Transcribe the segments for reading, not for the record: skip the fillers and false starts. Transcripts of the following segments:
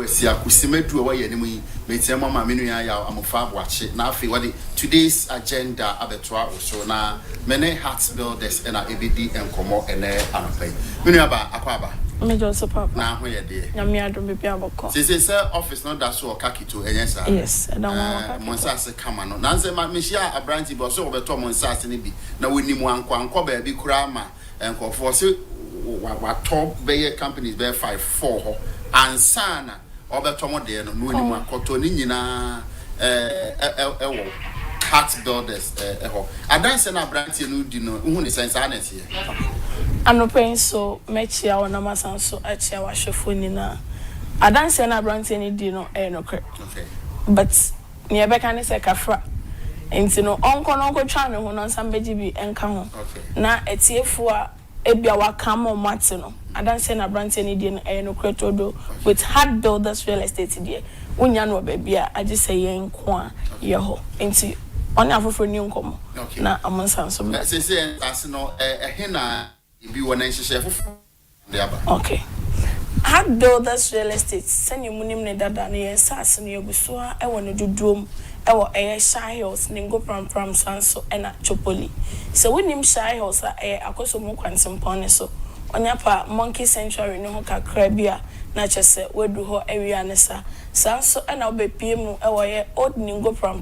si akusimedu wa ye nemu metia mama menu ya amofa boache na afi wadi today's agenda abetwa so na many heart builders na ebidi enkomo ene anopai menu aba akwaba me just papa na ho ye de nyame adom bia aboko say office not that so kakito enyesa yes I don't want monsa se kama no nanze ma mehia abranti bo so obeto monsa se ne bi na wonimu anko ba bi kura ma enkofo se wa top be companies be 5-4 ho ansana obeto mo de no wonimu akoto ni nyina ewo heart builders ho adanse na abranti no di no hu ni sense anete I'm paying so much ya wana masanso achia wa shofoni na adanse na abranti ni di no no kre okay but ni ebeka ne se kafra enti no onko twa ne ho no nsambeji bi enka ho na etiefu a ebia waka mo mate no adanse na abranti ni di no kre todo with hard builders real estate die unya no ba bia age se yen ko a ye ho enti oni afoforo ni nkomo na amonsanso se asino ehena bi wona nhihye fofo de aba okay hard builders real estate sani munim ne dada ne yensase ne yeguso a ewo ne dudum ewo shy hills ne go pram sanso na chopoli so wonim shy hills a akoso mu kwansempon ne so onyapa monkey sanctuary ne ho kakra bia na chese wedu ho area ne sanso na obepie mu ewo old ningo pram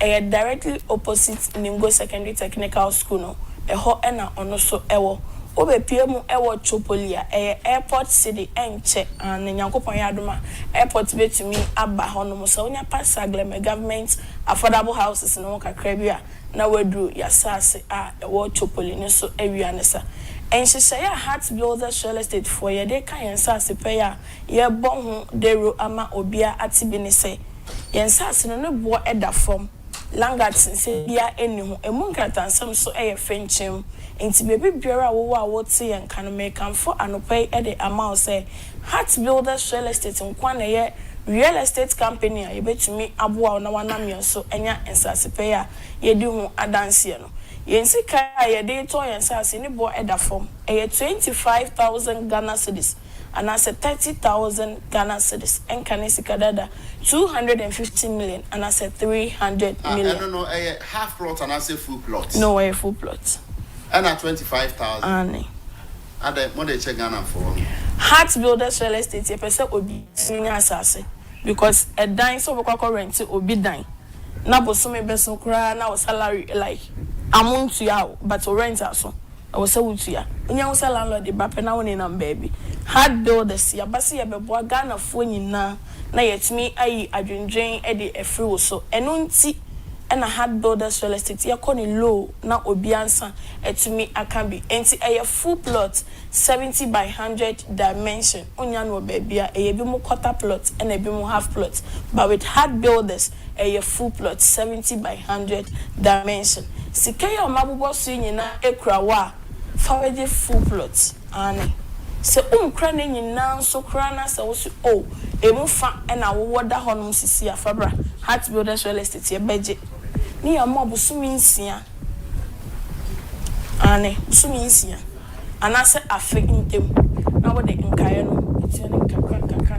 directly opposite ningo secondary technical school no eho na ono so ewo obepiem ewo chopolia airport city enche an nyankopon yadoma airport betumi aba hono so onya pasagle government affordable houses no kakra bia na wadu yasase ewo chopoli ne so area ne sa enhyehyɛ ya heart builders real estate for ye de kan yensase pe ya ye bon dero ama obia atibi ne se yensase no ne bo eda form langats se bia eni ho emu nkratansam so fenchem enti bebi biara wo wote yen kan me kan for anopai e de amount say heart builders real estate nkwa na ye real estate company a yebetumi aboa na wanam so enya ensase pe ya ye di ho adanse no yensika ye de to yensase ni bo eda form 25,000 Ghana cedis and as 30,000 Ghana cedis and kanisika dada 250 million and as 300 million. I don't know half plot and as a full plot. No, a full plot. And at 25,000. Annie. And what they check Ghana for? Heart builders real estate a person will be senior assassin because a dime so rent will be dime. Now, but some person cry now salary like amount to you, but rent also. I was so to ya. When you was a landlord, the bape na one in baby. Hard builders, ya basi ya beboa Ghana phone na yet me ayi adwendwen e de efri so. Eno nti e na hard builders real estate ya koni low na obiansa etumi akambi. Enti e full plot 70 by 100 dimension. Onya no baby a e bi mo quarter plot and e bi mo half plot. But with hard builders e full plot 70 by 100 dimension. Sikaya mabubo so nyina ekura wa faweje full plot ani se kra na nyina so kra na se wo so emu fa na wo da honum sisi afabra heart builders real estate ye beje ni ya mo busumi nsia ani busumi nsia ana se afe ntem na wo de nkaye no etie ne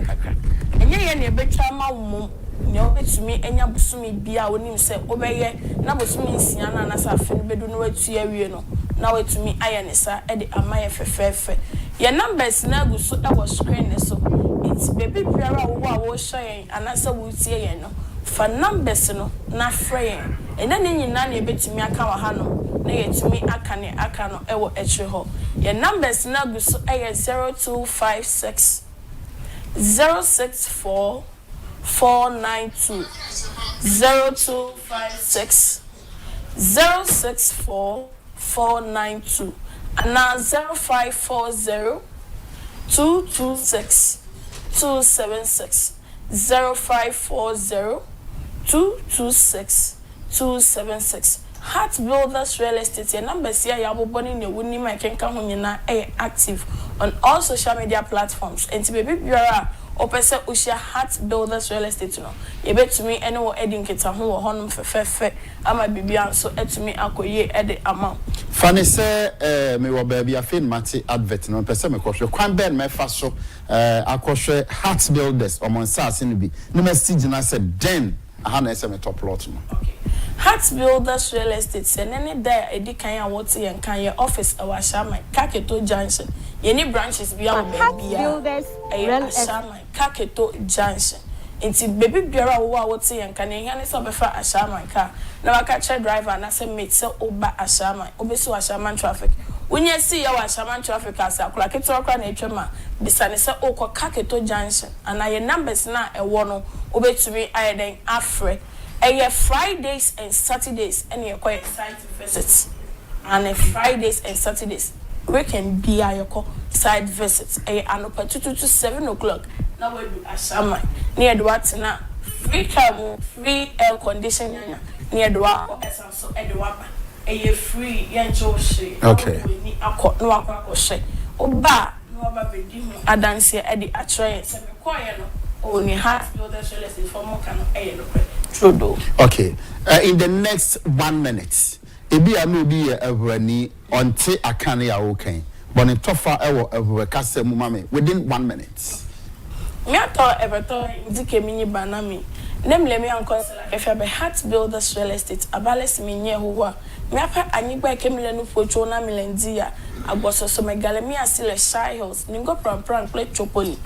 kakra enye ye na ebetwa ma wo ne obetumi enya busumi bia wonim se obeye na busumi nsia na na sa afe no bedu no watu awie no na wetumi ayenesa e de amaye fefefe ye numbers na guso e wo screen ne so it baby biara wo share anasa wo tie yen no fa numbers no na free ena ne nyina na ebetumi aka wa ha no na yetumi aka no e wo eche ho ye numbers na guso e 0256 064 492 0256 064 492 and now 0540 226 276 0540 226 276 Heart Builders Real Estate your numbers here ya boboni ne woni ma kenka ho nyina active on all social media platforms and baby biara opese ushia Heart Builders Real Estate no ye betumi ene wo edi nketa ho wo honum fefefe ama bibia so etumi akoye ede ama Funny say me wo baby afin mate advert no pese me kwhwe kwan ben me fa so akwhwe Heart Builders omonsa ase no bi no me stigina said den aha na ese me top plot no. Okay. Heart Builders Real Estate senene da edi kan a wote yen kan ye office awashama Kaketo Junction ye ni branches bia wo bia Real Ashama Kaketo Junction inti baby biara wo a wote yen kan ye ne so befa Ashama ka na waka che driver na se mate se oba Ashama obeso Ashama traffic unye si ya Ashama traffic asa akura keto akura na etwema bisane se okọ Kaketo Junction ana ye numbers na ewo no obetumi ayeden afre Fridays and Saturdays and your quiet site visits. And Fridays and Saturdays, we can be your site visits. And up to 7 o'clock. Now we do a summer near the water now. Free travel, free air conditioning near the water. So at the water. A free yanjo she. Okay. A court no aqua she. Oba no baby. I dance here at the attract. Seven quiet. Only Heart Builders Real Estate for more kind of okay. In the next 1 minute, ebi anu bi everani onte akane ya okay. But in tofa ewo everkase mu mame within 1 minute. Me ato everto ndike mini banami. Nemle me anko if be Heart Builders Real Estate abales minye hoho. Me apa anyigba ekemile no focho na milendia agboso so megale me asile Shy Hills ningo pram play chopoli.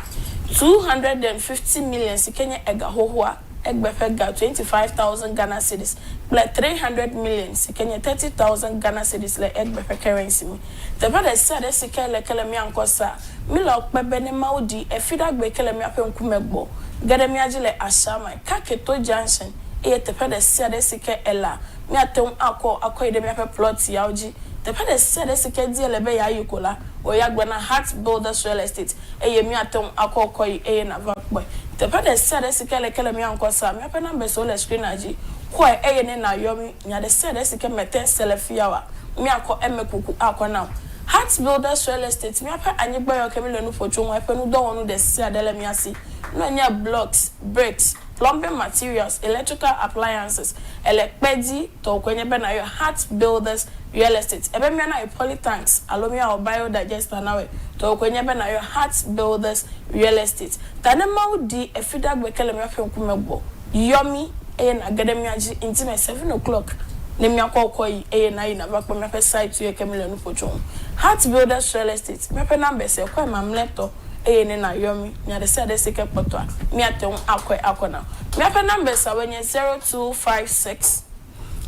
250 million Kenya ega hohoa egbefega 25,000 Ghana cedis like 300 million Kenya 30,000 Ghana cedis like egbefe currency me the brother said sikele kele mi ankosa mi lo pebe ne maudi e fida gbe kele mi apenkumegbo gede mi agile Ashama Kaketo Junction e te pede said sike ela mi atem akoide mi ape plot yaoji the brother said sike die lebe ya yukola oyagba na Heart Builders Real Estate eye mi atom akokoi eye na vakboy the father said sikele kele mi ankosa mi apena be so le screen aji ko eye ne na yomi nya de said sike meten selfie wa mi akọ emekuku akọ now Heart Builders Real Estate mi apa anyigba yo kemile no focho won apenu do wonu de sia dele mi asi no nya blocks bricks plumbing materials electrical appliances elekpedi to kwenye be na yo Heart Builders Real Estate ebe mi na poly tanks alumia or biodigester na we to kwenye be na yo Heart Builders Real Estate tane maudi e fida gbekele mi afi nkumegbo yomi e na gademi aji intime 7 o'clock ne mi akokoi e na yi na bakpo mi afi site yo kemile no focho Heart Builders Real Estate mi afi number se kwa mamleto e ne na yomi nya de se de sike poto mi atem akona mi afi number sa wenye 0256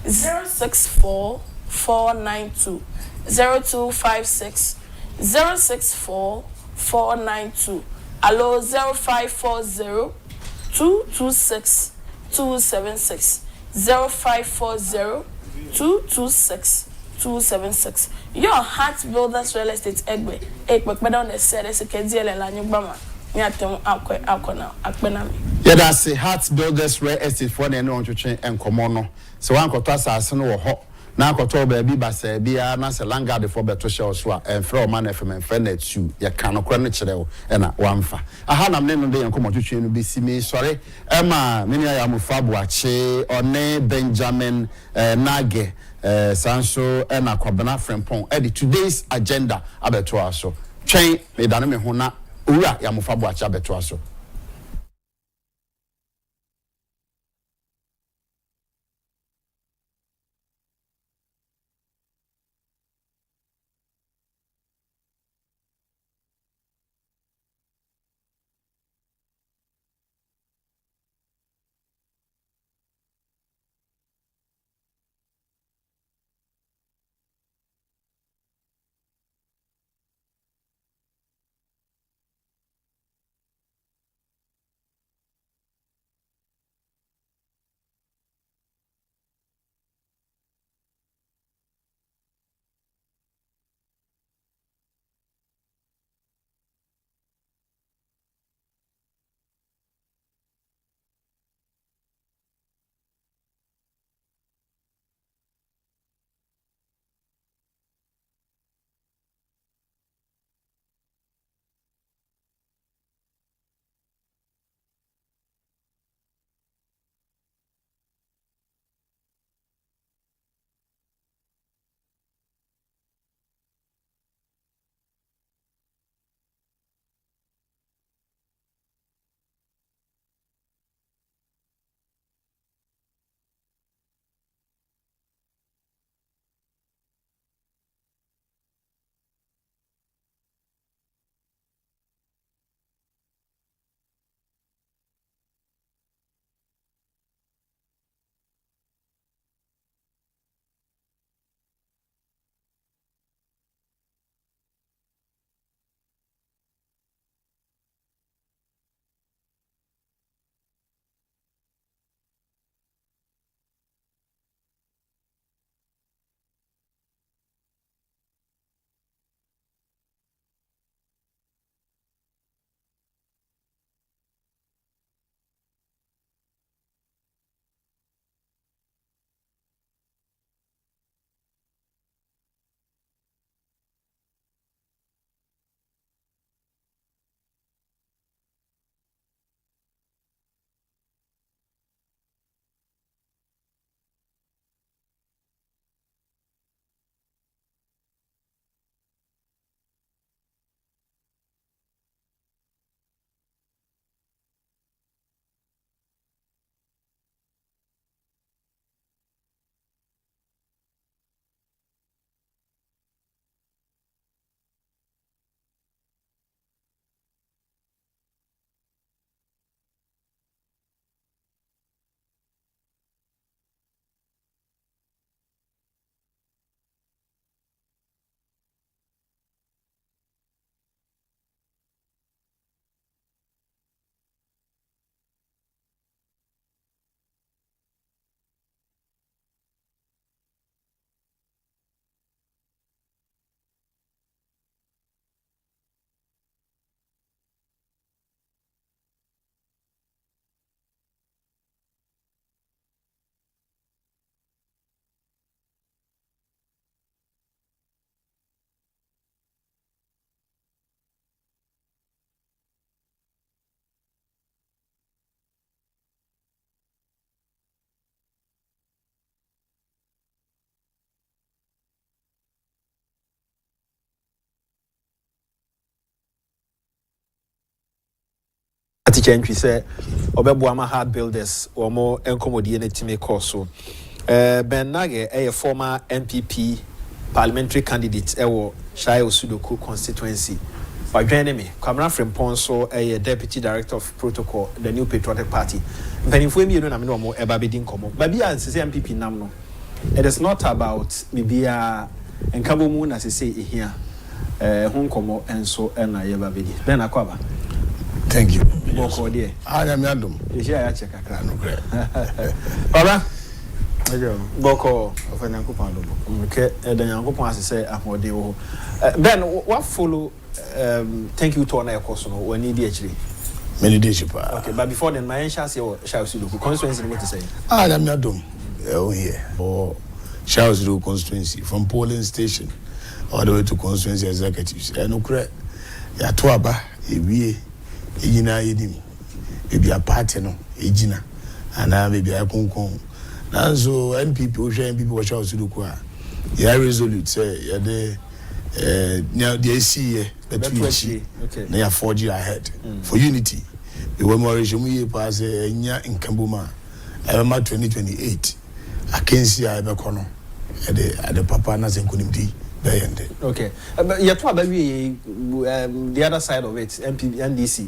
064 492 0256 064 492 allo 0540 226 276 0540 226 276 your Heart Builders Real Estate egbe ekpekpe don the series kediele la nyugbama mi atem akona akpena mi Yeah, that's the Heart Builders Real Estate for the no ntwetwe enkomo no so wan koto asase no wo ho na akoto baabi basa bia na se langard for beto show so a enfre o man fm enfre na tu ye kan okra ne kire wo na wamfa aha nam ne no de enkomo twetwe no besi mi sori ema meni ya mufabu ache one Benjamin Nage sanso na kwabena frempon e today's agenda abeto aso twen me dane me ho na owura ya mufabu ache abeto aso. Teacher entry say Obebuama hard builders or more encommodity course. So Ben Nage, a former MPP parliamentary candidate, Shai Osudoku constituency. By joining me, Kamran from Ponso, a deputy director of protocol, the New Patriotic Party. When if we know I'm no more about bidding come up. But yeah, it's MPP namno. It is not about maybe and Cabo Moon as I say here. Home como and so and I ever bid. Ben Aquaba. Thank you. Boko dear. I am Yandum. Yeah, I check a crown. Alright. Boko of an Yankupano. Okay, and then Yankupon say, I'm deal. Ben, what follow? Thank you to our course when need actually. Many days. Okay, but before then, my shall see the constituency. What to say? I am Yandum. Oh, here. Or shall do constituency from polling station all the way to constituency executives. And no credit. Yatuaba, a Ejina yedim ebi a party no ejina ana maybe a konkon na so NPP o hwe NPP wo sha osudu ko a ya resolute say ya de now the AC okay na ya 4G ahead for unity the one more regime ye pass enya nkambuma ma 2028 akensi a be kono ade papa na senkunimdi beyende okay but ya to abawi the other side of it MPP NDC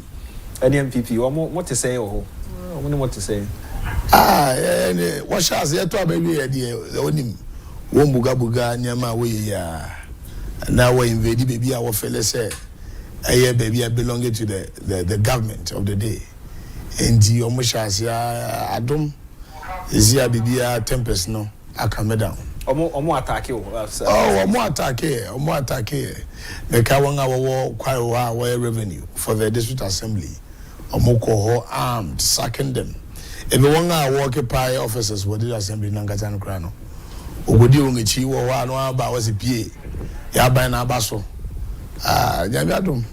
NMPP what to say what to say what shall say to abawi onim won buga nyama we ya now we invade baby our fella say baby I belong to the government of the day and the omoshas ya adom is ya baby 10% no akame down omo attack you omo attack make one our quite revenue for the district assembly omo ko armed sacking them if one our occupy officers for the assembly nangatan krano ogodi ongechi wo wa no aba was pie ya ban na abaso nyamiadum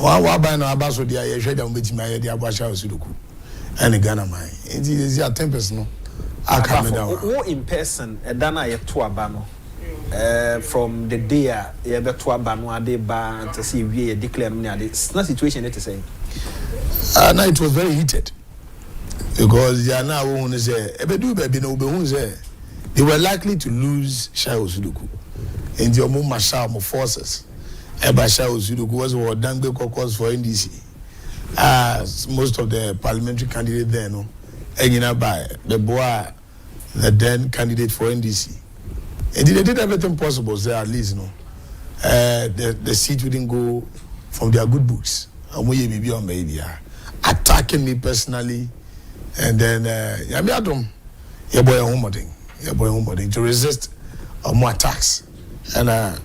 wa ban na abaso dia ye hweda mbetimi aye dia abasha osuduku and Ghana man it is ya 10% no who in person dana ye to aba no from the day ye be to aba no ade ba to see we declare no ade na situation it say now it was very heated because ya na wo hu say ebedu baby na obehu say they were likely to lose Shai Osudoku in the Omo forces. Eba Shai Osudoku was what Dangbe caucus for NDC. As most of the parliamentary candidates there, no, Egina by the boy, the then candidate for NDC. And they did everything possible, say at least, no. The seat wouldn't go from their good books. And we be on baby, attacking me personally, and then Yamiadum, your boy homoding to resist more attacks. And I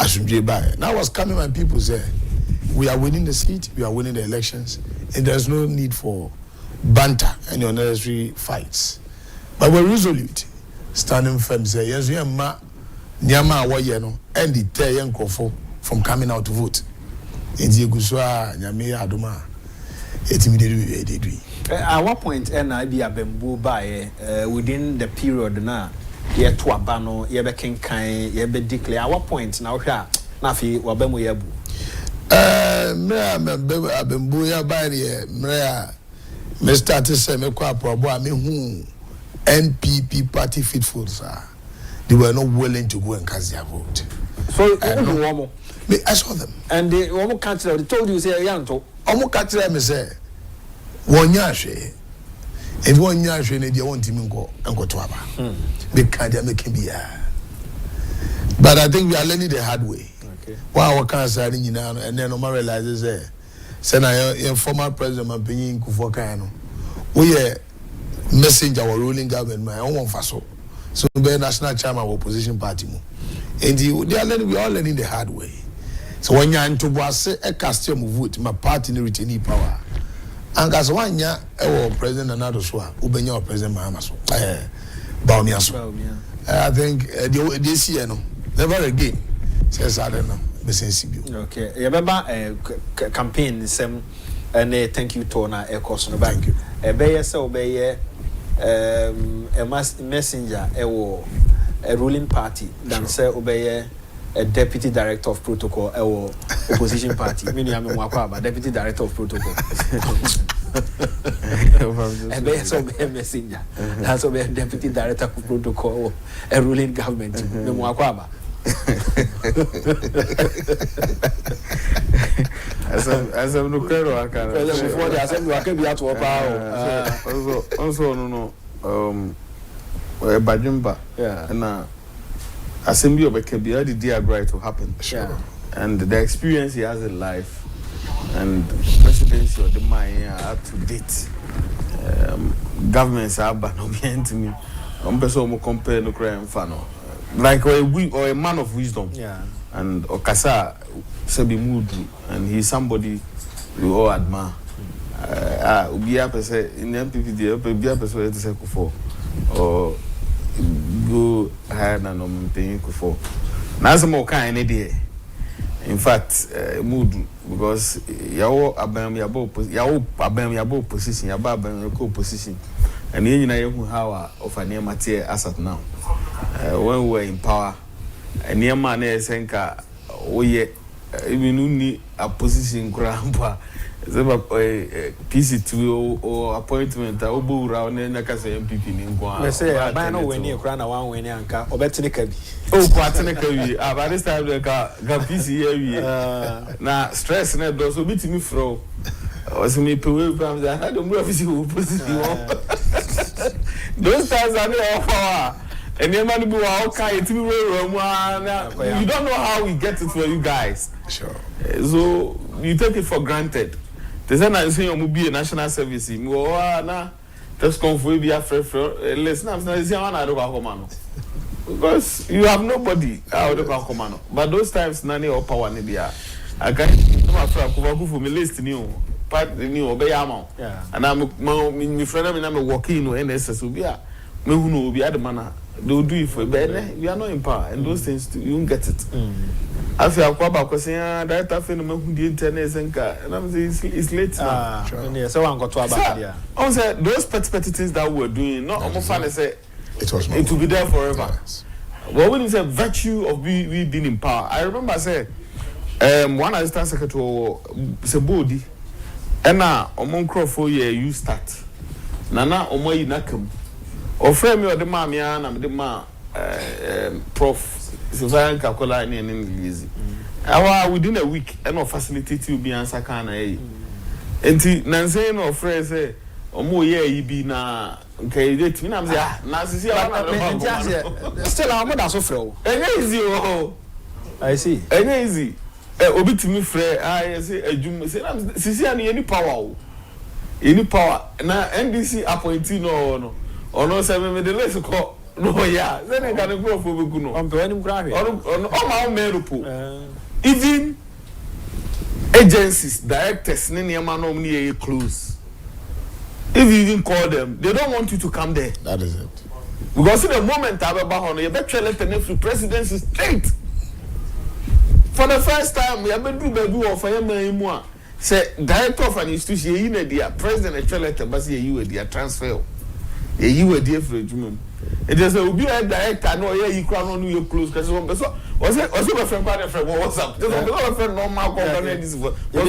should be by. Now I was coming when people say, we are winning the seat, we are winning the elections, and there's no need for banter and unnecessary fights. But we're resolute, standing firm, say, yes, we are Nyama Wayeno, and the Tayan Kofo from coming out to vote. In the Guswa, Nyame Adoma, at what point I be a bamboo by within the period now? Ye to abano, ye be kinkai, ye be declare. At what point now? Nafi wabemu yebu. Me bamboo ya bari me started say me kwa probo me who NPP party fitful sir. They were not willing to go and cast their vote. So I saw them. And they almost cancelled. They told you say yanto. Almost cancelled me say one yashe. If one yashe ne dia want him go and go to aba. Because they are making beer. But I think we are learning the hard way. Okay. Wow, what can say and then no realizes say na former president Mampinyi Kufuor we messenger our ruling government my own faso. So be national chairman of opposition party mo. And they are learning, we are learning the hard way. So when you are into say a custom vote, my party no retain power. And as one ya president another so ubenya president Mahama so. Baumia so. I think this year no never again. Says I don't know. Okay. You remember campaign some and thank you to na course no bank. Be so be a messenger a ruling party than say obey a deputy director of protocol or opposition party. Meaning I'm deputy director of protocol. And be so be messenger. That's so be deputy director of protocol a ruling government. No more kwaba. As I'm no crero I can. Before the assembly I can be out to Also no Bajumba. Yeah. And assembly of a Kabia the day agree to happen. Sure. And the experience he has in life and presidency of the mind up to date. Governments are but no behind to me. I'm compare no crime fano. Like or a man of wisdom. Yeah. And Okasa Sebi Mudu, and he's somebody we all admire. Ubia pese in MPP the Ubia pese to say kufo or go higher than paying kufo. Now some more kind idea. In fact, Mudu because yawo abam yabo position yaba abam position, and you know how of a near material asset now. When we were in power, and near man senka oye even a position grandpa PC2 or appointment obu round na kasa MPP ni nkwa. Me say I no when you crown one when anka obetineka bi. Oh kwatineka bi. By this time ka PC here na stress na do so bitimi fro. O se me pewe pam za na do mu office position. Those times are no power. And you don't know how we get it for you guys. Sure. So you take it for granted. They say na say you be a national service. Na just come for be a listen, I'm not saying I don't come because you have nobody out of come. But those times none of power ni dia. I can't no after for me list new part new obey amount. Yeah. And I'm friend I'm working no NSS will be a me who know be the man. They'll do it for you, but we are not in power, and those things you won't get it. I feel quite because that I feel who the internet and I'm saying it's late now. So I'm going to about it. Also, those petty things that we're doing, not almost fun to say it will be there forever. Yes. Well, when you say virtue of we being in power, I remember I said, one assistant secretary say body, and now among crowd 4 year you start. Nana omo inakam. Or frame me or the mammy and I'm the ma prof Susan Kakola and English. Within a week and no facility to be answer can a Nancy no phrase say or more ye be na okay date me I'm there Nancy still I'm not so fro. Easy I see. Easy. Obi to me frere I say a jum say sisi any power na NDC appointee no or no 7 me the less call no yeah then I can go for no I'm going to my own even agencies directors any man near close if you even call them they don't want you to come there. That is it. Because in the moment I have about you better let the presidency straight for the first time we have been do baby or for him say director of an institution you know the president letter but you a transfer. You were dear for a human. It is a be a director, no, yeah, you can't know your close because was it also a friend, what's up? There's a friend normal company. This was from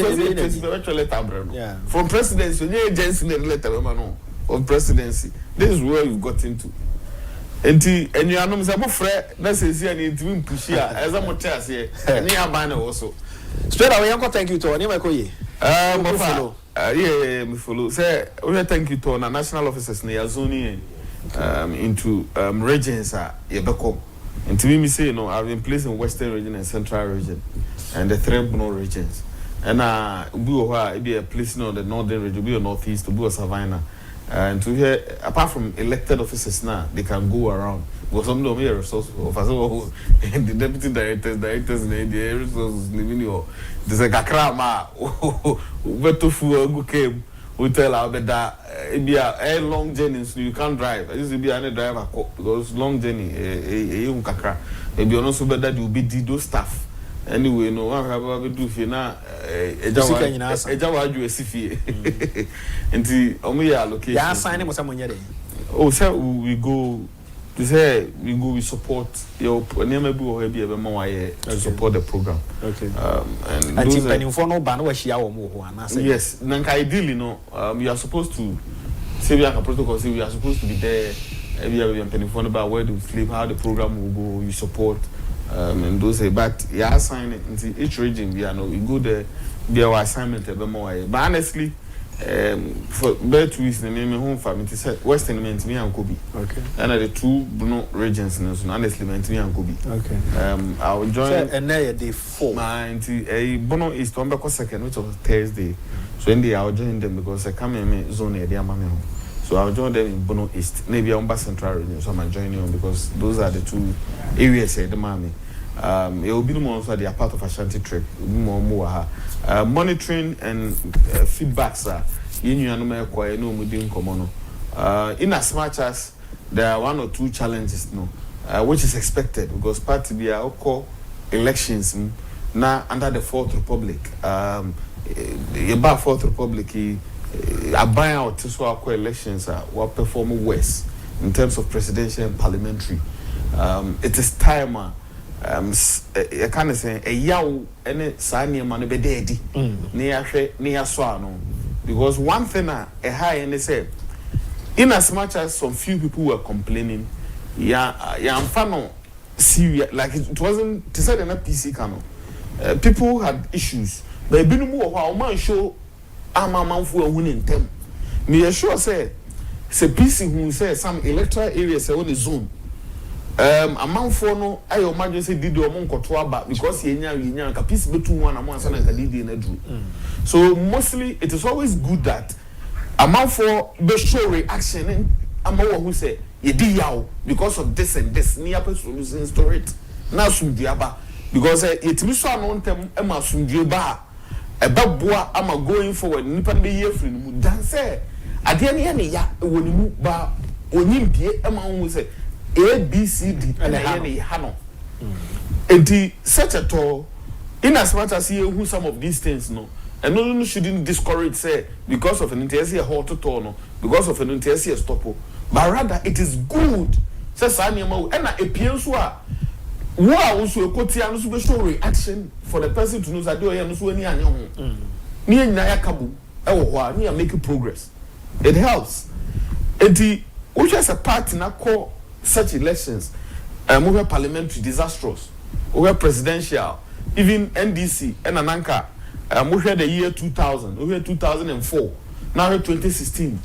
presidency, the agency letter of presidency. This is where you got into. And you are not some friend, that's a need push here as a motor here, near banner also. Straight away, Uncle, thank you to Animakoye. Yeah, me follow. Say, we thank you to our national officers near Zoni into regions. Yebeko. And to me, say, I've been placed in Western region and Central region, and the 3 regions. And we be a place in the Northern region, be a Northeast, to be a Savannah. And to hear, apart from elected officers now, they can go around. Because some of them are resourceful. The deputy directors, and the resources living here. There's a kakrama. Wetofu came. We tell our that it be a long journey, so you can't drive. I used to be a driver because long journey. Kakra. Maybe also better you be those stuff. Anyway, no one have to do for now. Ejawa do a sifi. And the allocation. Yeah, sign him with someone yet. Oh, sir, we go to say we support your to support the program. Okay. And yes, ideally, we are supposed to say we are a protocol. Say we are supposed to be there. We are penny about where to sleep, how the program will go. You support, and those say, but yeah, assign it into each region. We go there. Be our assignment a bit more. But honestly, for better 2 weeks, the name home family said Western meant me and Kobe. Okay. And the two Bruno regions, honestly meant me and Kobe. Okay. I'll join. And now day 4. A Bono is to Ambako second, which was Thursday. So in the I'll join them because I come in zone area, mamma. So I'll join them in Bono East, maybe on Central region. So I'm joining them because those are the 2 areas the mommy. It will be more also they are part of Ashanti trip. More monitoring and feedbacks are in as much as there are 1 or 2 challenges, which is expected because part of the elections now under the 4th Republic. About 4th Republic, I buy out to so elections were performing worse in terms of presidential and parliamentary. It is time. I kind of say a yaw any sani man be dead near swano because one thing a high and they say in as much as some few people were complaining I'm fan serious like it wasn't to say na PC canon people had issues but been more man show man for winning them me sure say PC who say some electoral areas on the zone a man for no I imagine say did your monk or because you ka piece between one and one son and did in a drew. So mostly it is always good that a man for be show reaction and a man who say ye di yaw because of this and this near person losing story now soon diaba because it be so on them Emma soon diaba a babua am going forward nipa be year free dance at the end ya when you ba onim die Emma who say A, B, C, D, and Hano. And such a tall, in as much as you who some of these things, and no shouldn't discourage, say, because of an interest hot to turn, because of an interest stoppo, but rather it is good, says Animal, and it appears what also a quotidian special reaction for the person to know that you are any near Nayakabu, near making progress. It helps. And which has a part in a core. Such elections, we have parliamentary disastrous, we have presidential, even NDC and Ananka. We had the year 2000, we had 2004, now we 2016.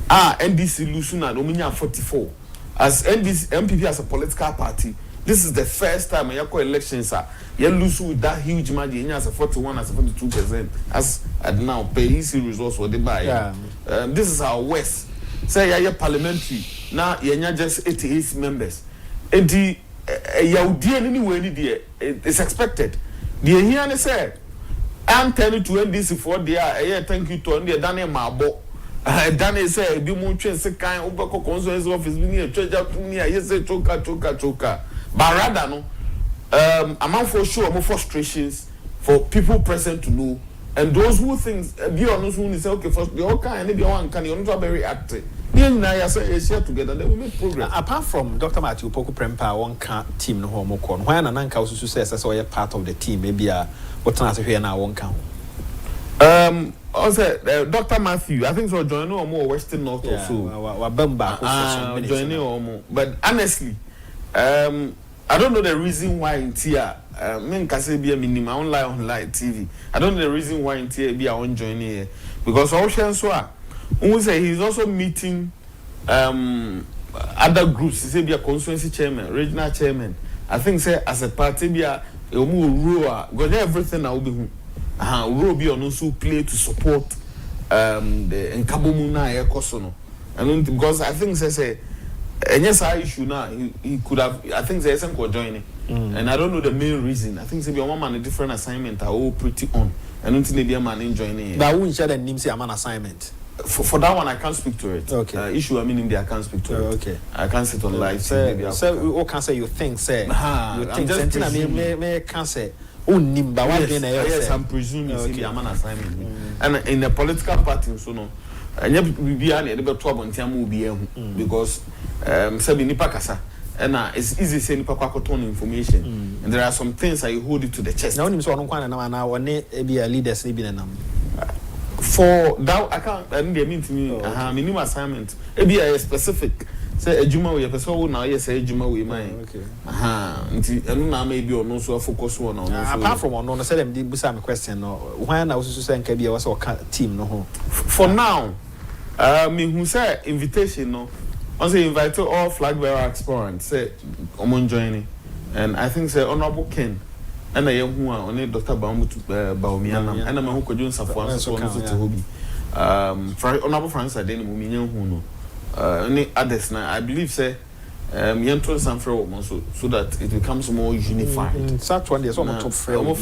NDC losing and Ominia 44. As NDC MPP as a political party, this is the first time Yako elections are you lose with that huge margin as a 41 as a 42%. As at now, pay easy results for the buy. This is our West. Say yeah, parliamentary. Now you're just 88 members. And the anyway, it's expected. The here say I'm telling to NDC for the thank you to Daniel Mabo. Daniel say be more chance kind of consul's office being a church up to me. Yes, choka. But rather no amount for sure more frustrations for people present to know. And those who think be honest who say okay first the all kind maybe one can you're not very active. Share together, then we make progress. Apart from Dr. Matthew Poku Prempa, one team no homo con. Why an anchor also says as a part of the team, maybe what answer here now won't count. Also, Dr. Matthew, I think so. Join no more Western North or so. Joining or more, but honestly, I don't know the reason why in Tia. Men can say be a minimum online TV. I don't know the reason why in Tia be our own joining here because Ocean Swa. Who say he's also meeting other groups. He say be a constituency chairman, regional chairman. I think say as a party be a rule because everything I will be rule be on also play to support the Nkabomuna Ekosono. And because I think say and yes I issue now he could have I think say some joining. And I don't know the main reason. I think say be one man a different assignment are all pretty on. I don't think they be a man enjoying. But who share the name say a man assignment. For that one, I can't speak to it. Okay. Issue, I mean, in there, I can't speak to it. Okay. I can't sit on live. So, what can say you think, say? You think something? I mean, may can say. Oh, Nimba, what do yes, I'm presuming it's a man assignment. And in the political party, so no. And you be an edible trouble in Tiamu because Sabi Nipakasa. and it's easy saying pakwakoton information, and there are some things that you hold it to the chest. Now, so on kwana na one be a leaders ni bi na nam. For that, I can't. I mean to me, minimum assignment. It be a specific. Say a juma we person now. Yes, a juma we mine. Okay. And now maybe or no so focus on. Apart from no, say them did busa me question. No, why na also say nka be was our team no. For now, me who say invitation no. I say invite all flag bearer aspirants. Say, joining, and I think say Honorable Ken. And I am who are only Dr. Baumiana, and I'm who could use a form to hobby. Honorable Francis, I didn't who know. Any others now, I believe, say, Yanton Sanfro so that it becomes more unified. Such one is almost frail.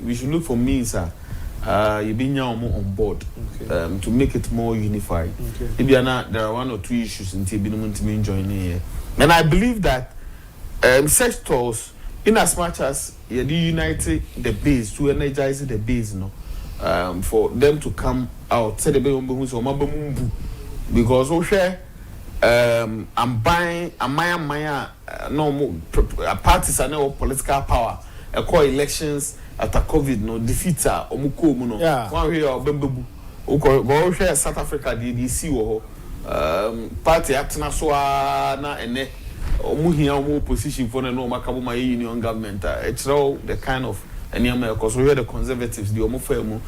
We should look for means, you be now more on board to make it more unified. If you are not, there are 1 or 2 issues in Tibinum to me joining here. And I believe that such tours, in as much as you unite the base to energize the base, for them to come out, say the baby because we share. I'm buying a Maya no more parties are no political power. A core elections after COVID no defeater omuko mu no. One way or bembebu. Go share South Africa DDC party acting so na ene. Omuhia position for no makabuma union government. It's all the kind of because we hear the conservatives, the Omofemu,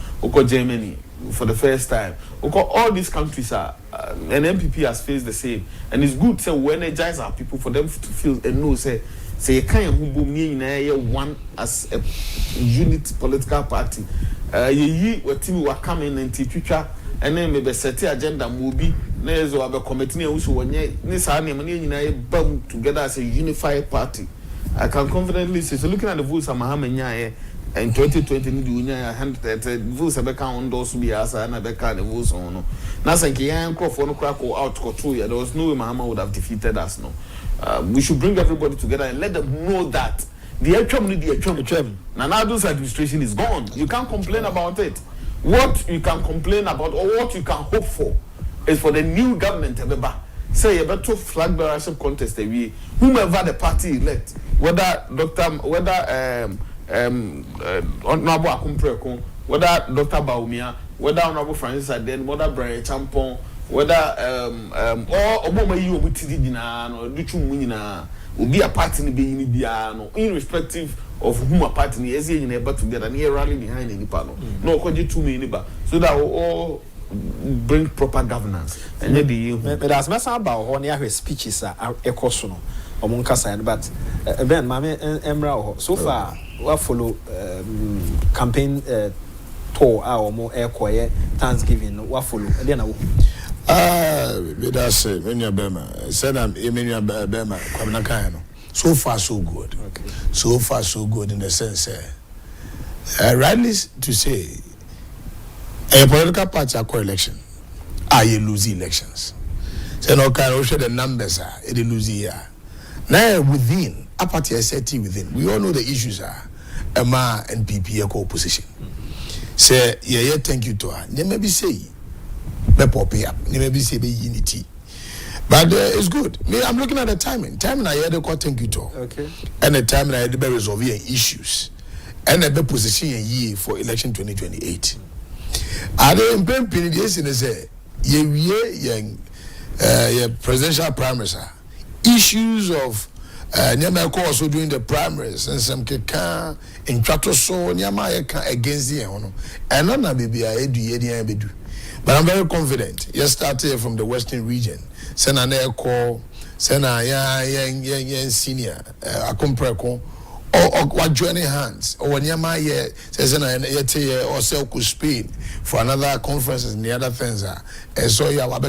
Germany for the first time. All these countries are an MPP has faced the same, and it's good to energize our people for them to feel and know say you can't one as a unit political party. What team were coming and teacher. And then maybe set the agenda movie. Nezo abe committee who bound together as a unified party. I can confidently say so. Looking at the votes, in 2020, the votes have become those be as and the votes on. Now, thank you. Out there was no way Mahama would have defeated us. No, we should bring everybody together and let them know that the Agyapong Nanado's administration is gone. You can't complain about it. What you can complain about or what you can hope for is for the new government to say a better flag bearership contest whomever the party elect, whether Honorable Akumpreko, whether Dr. Baumia, whether Honorable Francis Aden, whether Brian Champon, whether or Obama you with Tidina or Duchumina will be a party in the irrespective of whom a party is in able to get an ear rally behind any panel. No, could you 2 million so that will all bring proper governance. And but as much about one year speeches are a question among Kassan, but Ben Mammy Emra so far, what follow campaign tour our more air quiet Thanksgiving, what follow then. That's it. When you're Bema, said I'm Emenia Bema, Kwamnakano. So far, so good. Okay. So far, so good in the sense, rightly to say, a political party are co-election. You lose elections. So no kind of the numbers are it lose here. Now within a party SAT within, we all know the issues are MA and PP co-opposition. Say yeah, thank you to her. They maybe say be pop up. They maybe say be unity. But it's good. Me, I'm looking at the timing. Timing I had to call thank you to. Okay. And the timing I had to be resolving issues. And the position a year for election 2028. I don't in the say presidential primaries issues of Nyama also doing the primaries and some keka in Chato so Nyama against the and not baby I do. But I'm very confident. You started from the Western region. Send an air call, send a young senior, a compreko, or joining hands, or when Yama says or sell Spain for another conferences and the other things. And so you have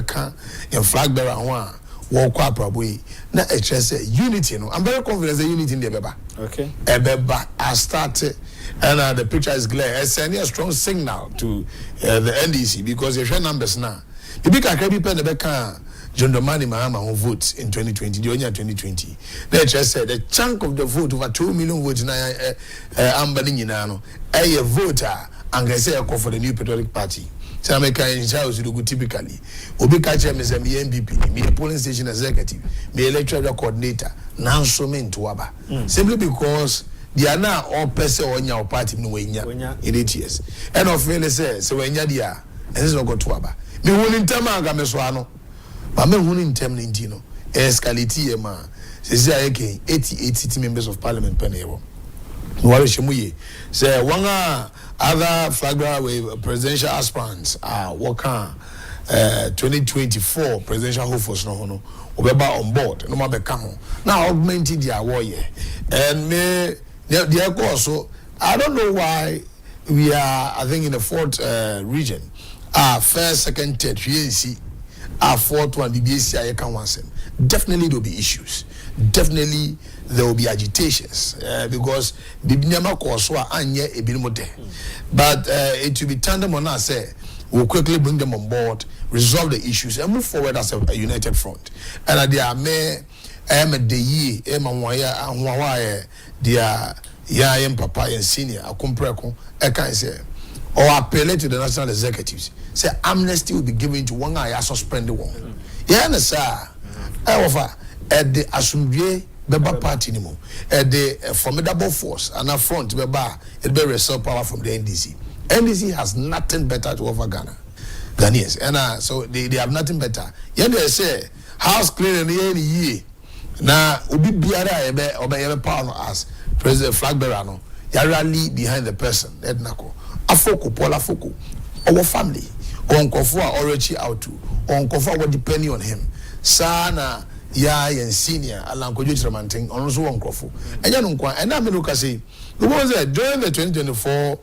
in flag bearer one, walk up probably. Now, it's unity. I'm very confident the unity in the Beba. Okay. Ebeba, I started, and the picture is clear. It's sending a strong signal to the NDC because if your numbers now, the big academy pen the Beka. John Domani Mahama who votes in 2020, the year 2020. They just said the chunk of the vote over 2 million votes now. A voter and I say I call for the new patriotic party. say make in Charles Sudoku typically obi ka che me say me MPP me polling station executive me electoral coordinator now so me into aba simply because they are now all person on your party no wenya in 8 years and of really say so wenya dia and this no go to aba me won ntem anga me so ano but me won ntem ni no escalate e ma say again 88 city members of parliament penebo no shemuye say one other flagrant with presidential aspirants what can 2024 presidential hopefuls no obeba on board no ma be ka ho now augmenting their warrior and me the also I don't know why we are I think in the fourth region first second third PNC fourth one the BC I can once definitely there will be issues definitely there will be agitations because the Binyama Koswa anye ebinimote but it will be tandem on us say we'll quickly bring them on board resolve the issues and move forward as a united front and there are the ye dia ya papa and senior akompreko e kan say or appeal to the national executives say amnesty will be given to one eye suspended one yeah na sir e offer at the asumdwe beba party ni mo at the formidable force and a front beba it be result power from the NDC has nothing better to offer Ghanaians and so they have nothing better yeah they say house cleaning any year na obi biara ebe power as president flag bearer no ya rally behind the person ednako afoko pola foko our family on nkofo a already out to on nkofo a depending on him sana ya yen senior alankojo tramanting on so on nkofo enya no nkwa ena me look say the ones that during the 2024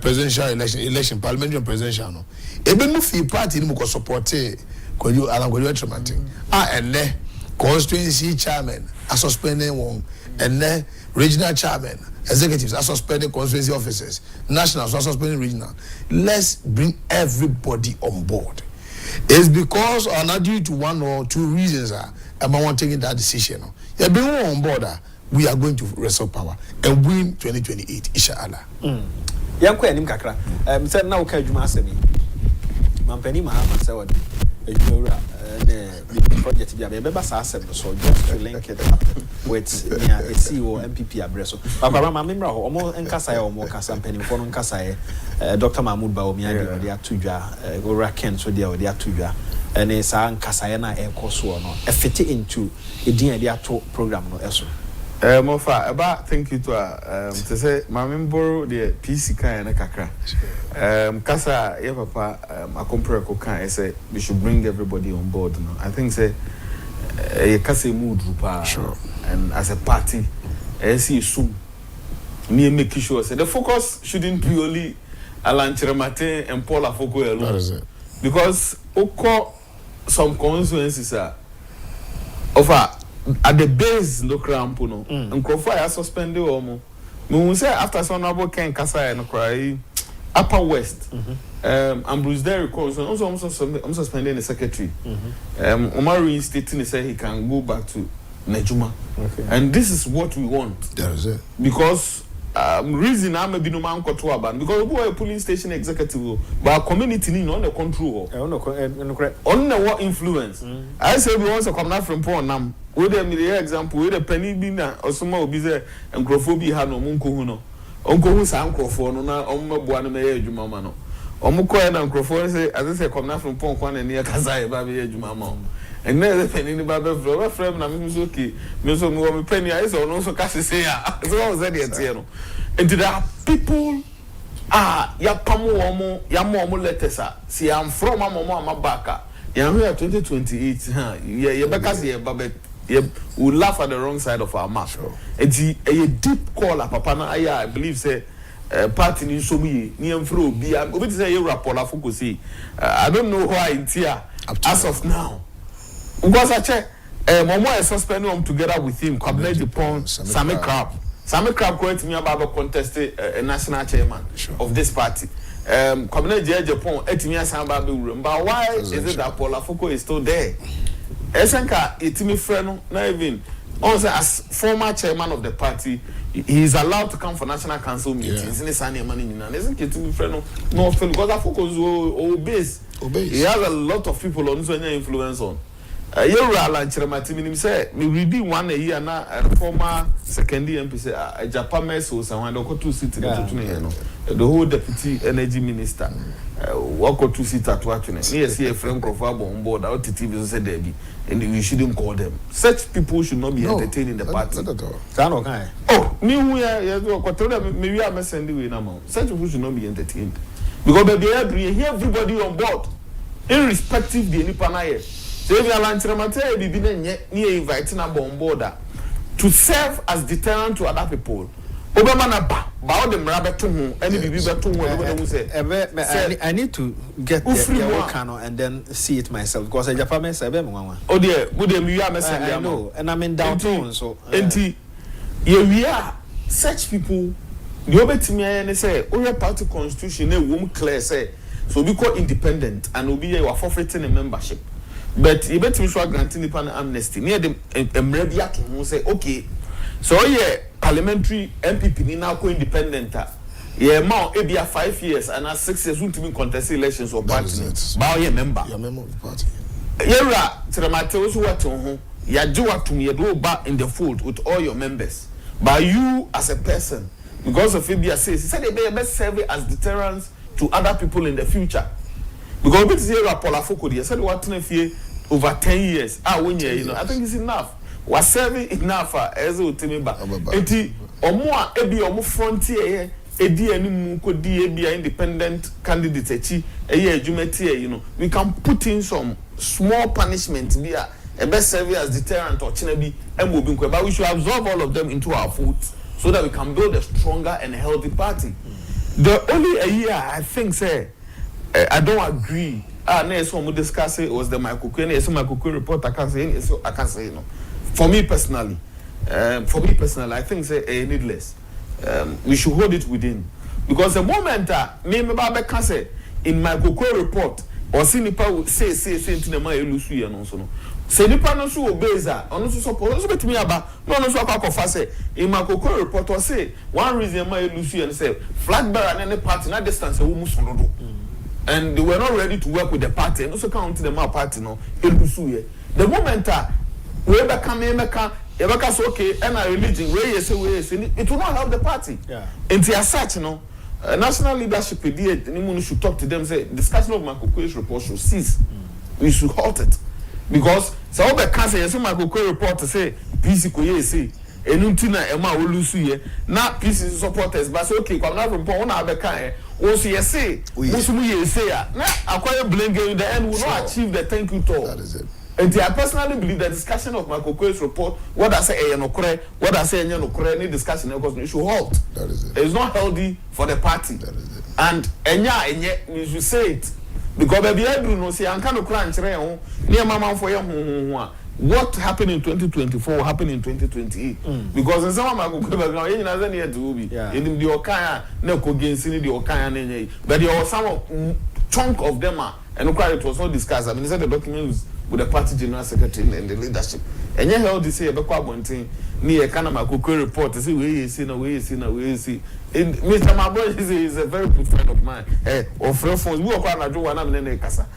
presidential election parliamentary presidential no ebe mu fi party ni mo support kojo alankojo tramanting ene constituency chairman are suspending one and then regional chairman executives are suspending constituency officers nationals are suspending regional. Let's bring everybody on board. It's because or not due to one or two reasons I'm not taking that decision. Yeah, being on board we are going to restore power and win 2028 inshallah. Yanko enim kakra say na oka adwuma asemi mampani mahama say wodi adwuma the project be beba sa asem so just to link it up with CEO MPP abreso baba ma memra ho omo nkasa ya omo kasa mpani fo no nkasa ye Dr. Mahmoud Ba omi ade de atudwa ora Ken so de ode atudwa ene sa nkasa ye na ekoso no e fit into edin de ato program no eso Mofa, about thank you to say my member the PC kind na kakra. Kasa ye papa akompre ko kan say we should bring everybody on board no. I think say ye kasa mood rupa sure. And as a party see soon me make sure say the focus shouldn't be only Alan Chiremate and Paul Afoko alone. That is it. Because oko some consequences are over at the base no cramp no nkofo ya suspended omo me say after some abo Ken Kasa no cry upper west Ambrose Derrick also I'm suspending the secretary Omar reinstating say he can go back to Nejuma and this is what we want. That is it. Because reason I'm a binu man koto aban because we are polling station executive but community ni on the control on the influence I say we want to come now from poor nam we the example we the penny bi na osoma obi say nkrofo bi ha no monko hu no onko hu sa nkrofo no na ommaboa no me adwuma ma no omko na nkrofo say as say come now from poor kwa na ne kasa e ba be adwuma ma and then the penny ni ba be frame na me so okay me so me penny I say no so kase say ya so was that the no and there are people ya pamo omo ya mo letters see I'm from am back ya here 2028 ya beka say ba we laugh at the wrong side of our mouth. And a deep call papa na I believe say party ni so me ni amfro bi obi say you rapport la focus I don't know why in here as of now because I check Momo is suspending together with him cabinet Agyapong Sammy Crab going to me about contest a national chairman of this party cabinet Agyapong etimi asamba be but why is it that Paul Afoko is still there? Esenka etimi freno na even also as former chairman of the party he is allowed to come for national council meetings. In the Sunday morning, and isn't getting friend no feel because I focus obeys. He has a lot of people on so influence on. You lunch Ramatimi say me reading one a year now a former second MP say Agyapong so someone got 2 seats the whole deputy energy minister walk 2 seats at what see a friend of on board out to TV said Debbie and we shouldn't call them. Such people should not be entertained in the party. Oh, me maybe I'm sending away now. Such people should not be entertained because they everybody on board irrespective of the Nipanaye. So if you are Lanchramate, you be inviting a on board to serve as deterrent to other people. Obama ba them rabbit to whom any baby to who say I need to get the cano and then see it myself because Agyapong say oh dear, would you I know, and I'm in downtown so we are such people. The other to me and say, oh, party constitution, a womb clear say, so we call independent and will be a forfeiting a membership. But you bet me sure granting the panel amnesty near them and who say, okay, so yeah, parliamentary MPP now co independent. Yeah, now it be a 5 years and 6 years won't be contest elections or party. Bow your member. You're a member of the party. Yeah, to the matters who are to home, you do what to me, you go back in the fold with all your members. But you as a person, because of Fabia says, he said they may best serve as deterrents to other people in the future. Because we see a Polafoko, he said what over 10 years. When you know, I think it's enough. We're serving enough as a Timiba. Eti Omoa Ebi Omo frontier, Edi any Muko di Ebi independent candidate, you know, we can put in some small punishment via a best service as deterrent or Chinebi and moving, but we should absorb all of them into our fold so that we can build a stronger and healthy party. The only a year I think say I don't agree. Next one we discuss it was the Michael report. I can't say you know. For me personally, I think say needless. We should hold it within because the moment me can say in my report or see nipa say into the my lose you and also no. Say nipa no so obeza ono so suppose so betimi aba no so akwa say in my report or say one reason my lose you and say flag bearer and any party na distance wo muso do. And they were not ready to work with the party and also count them our party no elusu the moment we be come Ebeka say okay and a religion where say it will not help the party and as such no national leadership anyone should talk to them say discussion of Makoko's report should cease. We should halt it because so we can say Makoko report to say peace ko say enuntina ema olusu ye na peace supporters but say okay kwam na report na abeka o so ye say musumu ye say na acquire blame game the end will not achieve the thank you talk. That is it. And I personally believe the discussion of Makoko's report, what I say no kore, what I say no kore, any discussion because it should halt. That is it. It's not healthy for the party. That is it. And we should say it because baby I do no say I can't crunch near mama for what happened in 2024 will happen in 2028 because in some of my background you know near to be in the okaya no against the okaya but there was some chunk of them and it was not discussed. I mean, the documents with the party general secretary and the leadership. And you heard this say about one thing near Kanama Coco report to see where you see, where you see, where you see. Mr. Mabo is a very good friend of mine. Or friend phones, we are quite not doing one in Casa.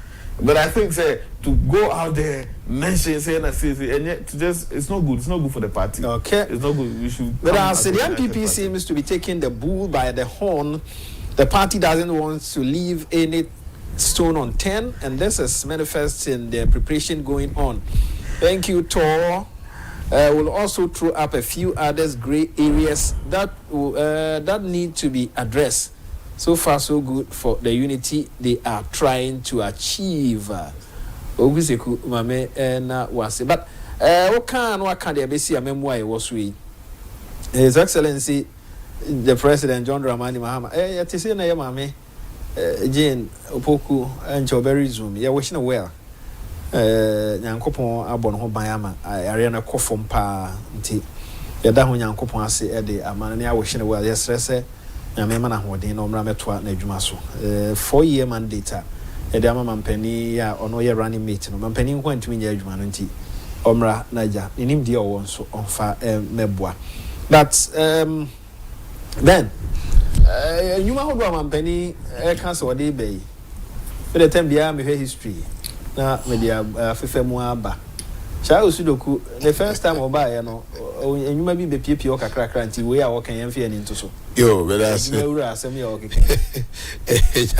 But I think say to go out there, mention say and yet to just it's not good. It's not good for the party. Okay. It's not good. We should but as the MPP seems to be taking the bull by the horn, the party doesn't want to leave any stone unturned, and this is manifest in the preparation going on. Thank you, Tor. We'll also throw up a few others gray areas that need to be addressed. So far, so good for the unity they are trying to achieve. But what can they be see a memoir was we? His Excellency the President John Dramani Mahama. Jane Opoku and Choberi Zoom. Yeah, wishing well. Yankopon abon ho bayama Ariana Kofom pa nti yada ho Yankopon ase e de amane ya wishing well. Yes, say na me mana hoden no mra metoa na adwuma so. 4-year mandate e de ama mampani ya ono ye running mate no mampani nko antumi nya adwuma no nti omra naja enim de o won so onfa meboa. But then you might have a penny cancer or day bay. By the time the army history now media fefe muaba. Charles Sudoku the first time oba no and you might be PP or crack until we are walking and feeling into so. Yo, but that's send me okay. Is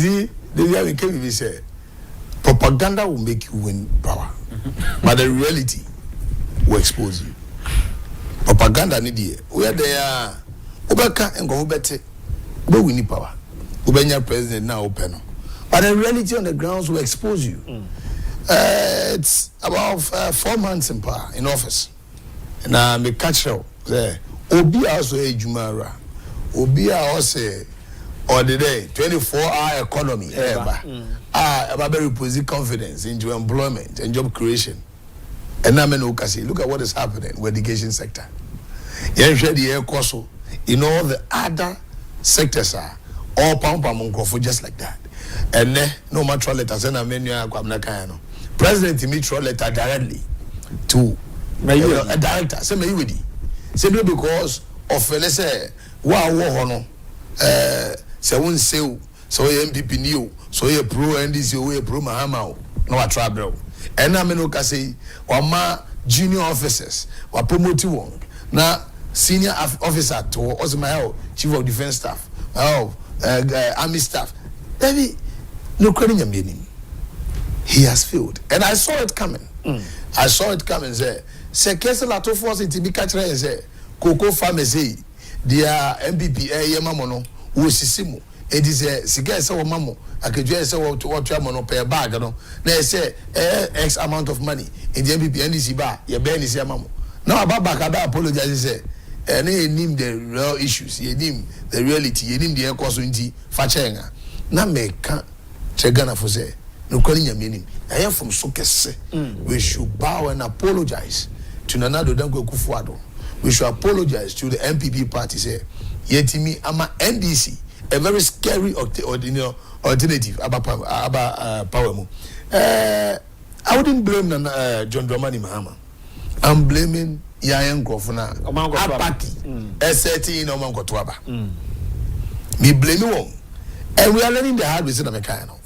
he the can say propaganda will make you win power, but the reality will expose you. Propaganda need where they are Obeka and go better, but we need power. Ubenya president now open, but the reality on the grounds will expose you. It's about 4 months in power in office, and I me catch you there. Obi also a Jumara, Obi also or the day 24-hour economy ever. About very positive confidence into employment and job creation. And now look at what is happening with the education sector. In all the other sectors are all pam just like that. And no matter letters and a president to letter directly to a director. Simply because of let's say wow say one say so MPP new so you pro NDC you pro Mahama no a trouble. And I mean say wama junior officers wa promote one na senior officer to also my chief of defense staff army staff David no credit him. He has failed and I saw it coming. I saw it coming say Kessel to force it to be catcher and say Cocoa Pharmacy their MPP yemamono wo sisimu it is a cigar so mamo I could just say what mono pay bag no they say X amount of money in the MPP NDC bar your ben is mamo now about back I apologize say and he name the real issues he name the reality he name the cause unti fachenga na meka chegana for say no calling your meaning I am from Sokese we should bow and apologize to Nanado Dango Akufo-Addo. We should apologize to the MPP party. Say, yetimi ama NDC, a very scary alternative about power. I wouldn't blame John Dramani Mahama. I'm blaming Yayan Grofuna. A party, SRT in Omankotwaba. Me blame you. And we are learning the hard way.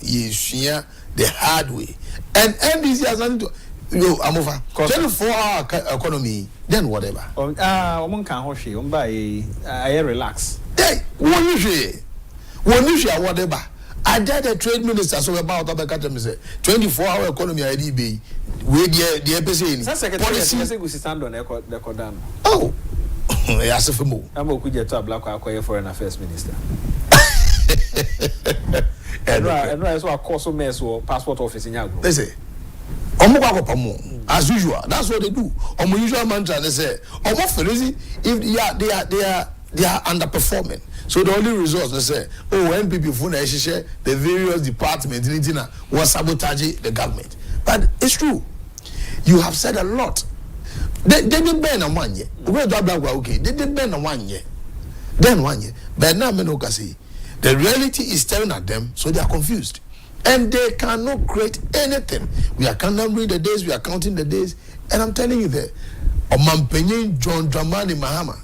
Yes, the hard way. And NDC has nothing to. Yo, I'm over. 24-hour economy, then whatever. One can hoshi, I relax. Hey, one issue, whatever. I did a trade minister so about other countries say 24-hour economy IDB. Where the episode policy stand on the Kodan. Oh, yes, if more. I'm going to a black foreign affairs minister. And I saw a course of mess or passport office in Yago. They say. As usual, that's what they do. Usual mantra they say, if they are underperforming. So the only resource they say, NPP share the various departments was sabotaging the government. But it's true. You have said a lot. They didn't burn on 1 year. Okay, they didn't burn on 1 year. Then 1 year. But now the reality is staring at them, so they are confused. And they cannot create anything. We are counting the days, we are counting the days. And I'm telling you that Omampenyin John Dramani Mahama.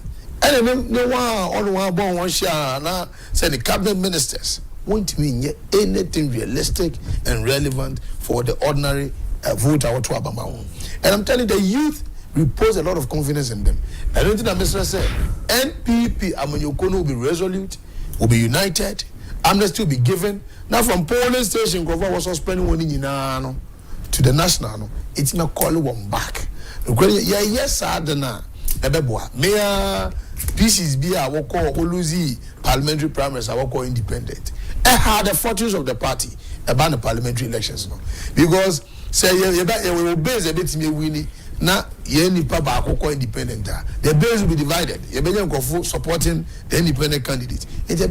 And one share now say the cabinet ministers won't mean anything realistic and relevant for the ordinary voter or to Abama. And I'm telling you, the youth repose a lot of confidence in them. I don't think that Mr. said NPP Amanyokono will be resolute, will be united, amnesty will be given. Now from polling station, Grover was spending money to the national. It's not calling one back. Yes, I don't know. Mayor pieces be our call Oluzi parliamentary primaries, our call independent. I had the fortunes of the party about the parliamentary elections. Because say you will base a bit me winning. Now, any papa independent. The base will be divided. You supporting the independent candidate. It's a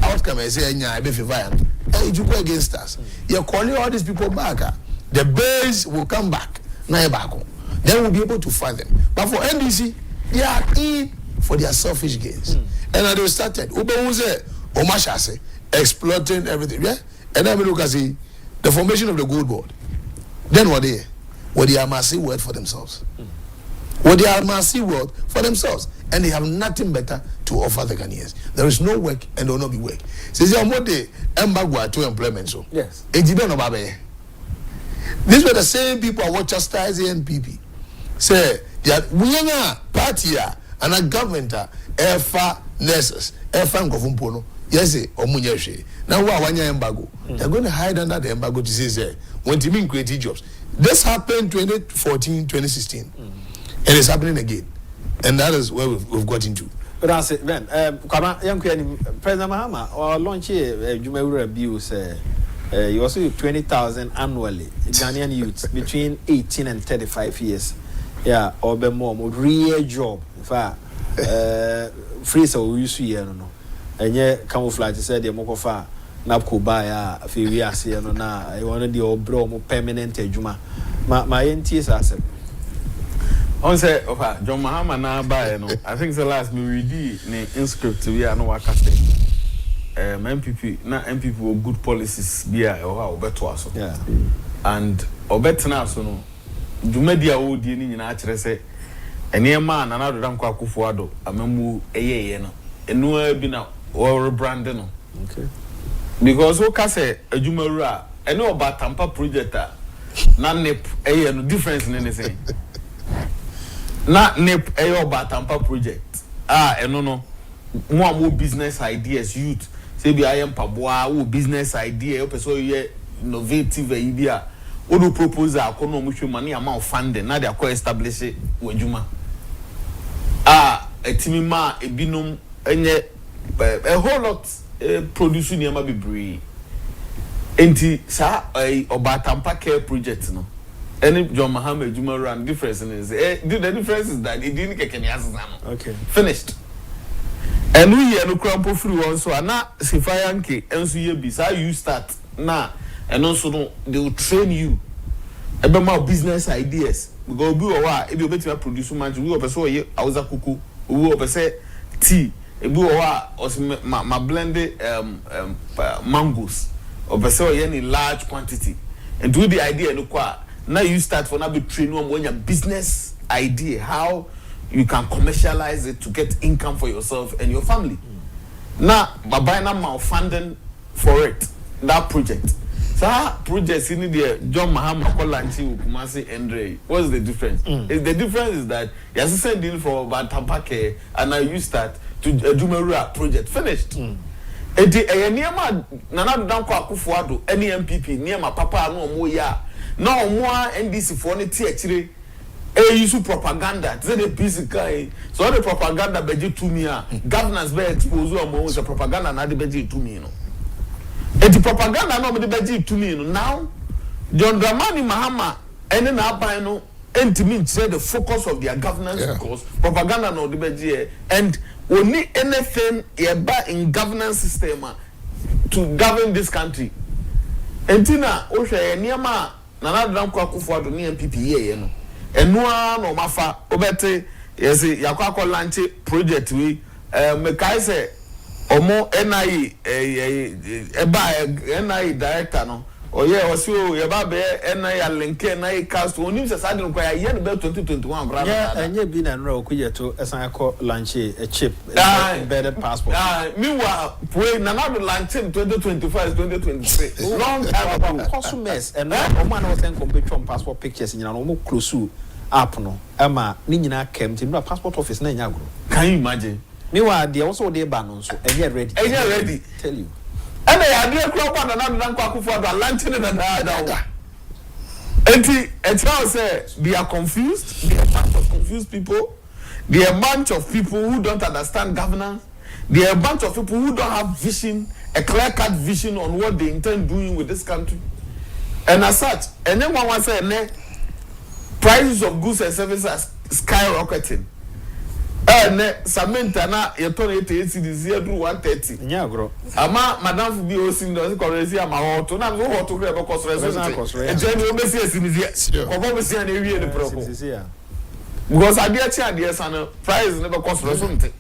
outcome I say you go against us. You're calling all these people back. The base will come back. Then we'll be able to fight them. But for NDC, they are in for their selfish gains. And they started exploiting everything. Yeah? And then we look at the formation of the gold board. Then what they are massive word for themselves. What they are massive wealth for themselves, and they have nothing better to offer the Ghanaians. There is no work and there will not be work. Says you what they embargo to employment so. Yes. These were the same people who were chastising NPP. Say we are party and a government EFA nurses, EFA Ngofumpono. Yes, Omunyeshe. Now one year embargo. They're going to hide under the embargo to say when to mean creative jobs. This happened 2014, 2016. And it's happening again. And that is where we've got into. But I said, Ben, President Mahama or launch Jumewura abuse. You also 20,000 annually Ghanaian youths between 18 and 35 years. Yeah, or be more real job. In fact, free so we use here no. And yet camouflage said the mokofa napko buy a few years here no na. I wanted the old bro more permanent juma. My NTS asset. On say, John Mahama na buy no. I think the last me read the inscript we are no wakaste. MPP na MPP were good policies bia or beto aso. Yeah. And obetena so no. Dumedia o die ni nyina akere se ene ma na na dodam kwa akufo-addo amemu eyeye no. Enu bi na or brand no. Okay. Because o ka se adwumawura ene oba tampa project na nip eye no difference ne say. Na nip eye oba tampa project. Eno no more business ideas youth say bi ayem paboa wo business idea o person ye innovative idea o do proposal akono mo hwe money amount funding na dey akọ establish wadwuma etimi ma ebinom enye a whole lot produce niam bebree enti sa obatampa care project no any John Mahama ejuma run difference is the difference is that it didn't get any answers no. Okay, finished. And we no crampo free one so na sifayanke enso ye bi sa you start na and also no they will train you about my business ideas because we wa e bi obeti produce manju we person ye awuza kuku we person tea e bi wa ma blend mangoes or person ye in large quantity and do the idea no kwa now you start for now be train one when your business idea how you can commercialize it to get income for yourself and your family. Now, by now funding for it, that project. So that project in the John Mahama Kolanchi Kumasi Andre. What's the difference? The difference is that you have to send in for about Tampake and now you start to Jumerua project finished. Eti niema nana danko akufo-addo any MPP niema papa no mo ya na omo NDC for ne tie akire use propaganda say the peace guy so the propaganda beji to me governance be expose omo the propaganda na the beji to me no eti propaganda no be beji to me no now John Dramani Mahama ene na aban no entimi say the focus of their governance because propaganda no the beji and only anything in governance system to govern this country. Entina ohwe niema na nadam kwa akufo-addo ni MPP ye no. Enua no mafa obete yes yakwa launch project we mekai say omo NI NI director no oye osi o ye ba be NI link NI cast onim se sade no kwa ye no be 2021 grant enye bi na nra okuye to esan akọ launch a chip embedded passport meanwhile pray na na launch in 2025 2023 long time ago customers and omo na was compete passport pictures nyina no omo close app no ama ni nyina kem ti no passport office na nya agro. Can you imagine? Meanwhile there also dey ban no so enye ready tell you. And they are doing crop on another than akufo-addo launching in another. And say they are confused. They are a bunch of confused people. They are a bunch of people who don't understand governance. They are a bunch of people who don't have vision, a clear-cut vision on what they intend doing with this country. And as such, and then one say, prices of goods and services are skyrocketing. Samantha na yeton 88 cedis here do 130 nya agro ama madam fu bi o sim do currency ama hoto na go hoto grebe cost reso e je ni o mesi esimizia ko bo mesi na ewie ni proko because ade ade san price ne be cost reso nte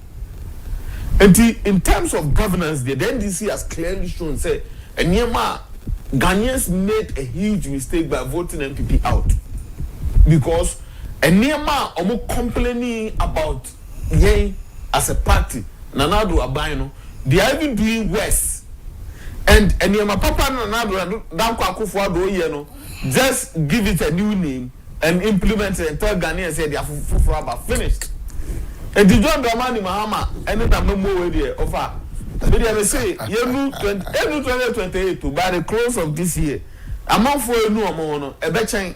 in terms of governance the NDC has clearly shown say Enyema Ghanaians made a huge mistake by voting MPP out because and near ma complaining about yay as a party nanado abino they are even doing worse and near my papa nanado danko akufo-addo ye no just give it a new name and implement it and tell Ghanaians say they are finished and the John Dramani Mahama and then I'm no more there offer but they say you 2028 by the close of this year among for a new amount a better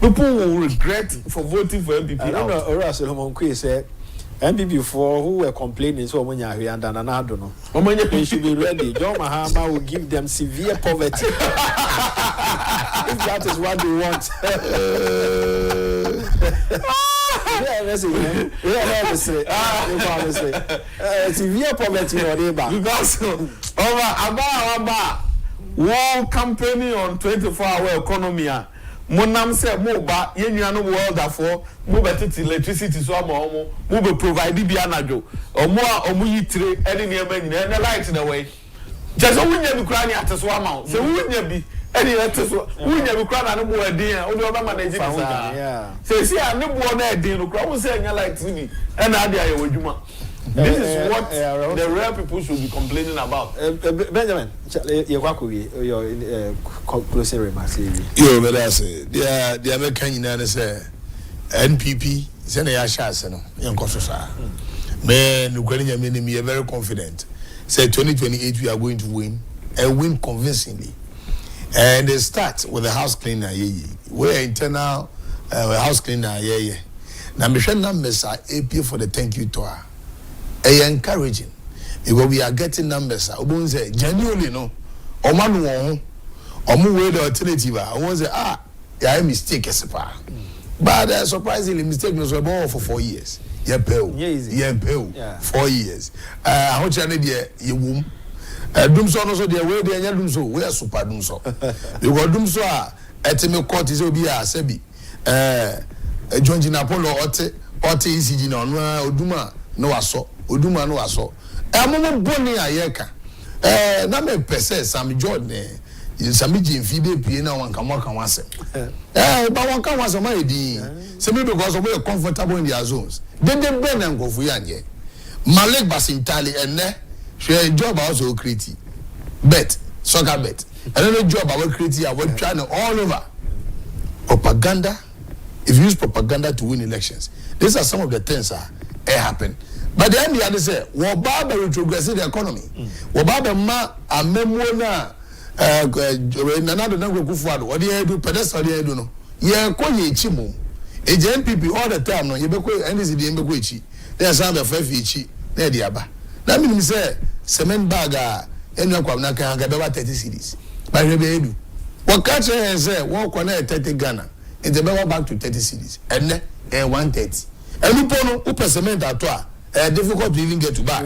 people will regret for voting for MPP. I don't know. Ora Solomon Kwe said MPP for who were complaining so when you are here and I don't know. They should be ready. John Mahama will give them severe poverty. If that is what they want. Severe poverty or neighbor. Because war campaigning on 24-hour economy. Monam say mo ba yenua no world afo mo betiti electricity so mo be provide bi anajo omo yitire ene ne ema nyina ene light na way just wunya bi kra ni ateso ama se wunya bi ene ateso wunya bi kra na no bo edin a wo do ba manage ni say see a ne bo na edin no kra wo say nya light ni ene ade aye wadwuma. This is what the real people should be complaining about. Benjamin, your closing remarks. Yo, but I say, the American United say NPP, send a chance, no, young Kososa. Man, Ukrainian me are very confident. Say 2028 we are going to win and win convincingly. And they start with the house cleaner, we're internal house cleaner, Now, Michelle numbers are AP for the thank you tour. Encouraging because we are getting numbers. I won't say genuinely no. Oman way the alternative. I won't say I mistake but surprisingly mistake was about for 4 years. Yeah, 4 years. How much you womb? Dumso also the way they are dumso. We are super dumso. You got dumso. Etime court is obi a sebi. John Jinapolo ote ECG no oduma no aso. Oduma no aso. Amomo boni ayeka. Na me pese Sam Jordan. Sami Jimfibe pie na wan kan wasem. Ba wan kan wasem ma edi. Simply because we are comfortable in their zones. Then they burn and go for yanje. Malik Basintali ene share job also create. Bet, soccer bet. Another job I will create I will try all over. Propaganda. If you use propaganda to win elections, these are some of the things that happen. But the end, they say, "Wababa retrogressing the economy. Wababa ma a memona nanado nango akufo-addo. What do you do? Pedestal do no. Ye ko ye chimu. NPP all the time no. Ye be ko NDC dey be ko echi. They sound the 5 echi. Na dey aba. That means say cement bag enu akwa na kan ga be 30 cedis. But we be edu. What catch say one corner 30 Ghana. It be back to 30 cedis. And 130. And you pono upe cement ato difficult to even get to buy.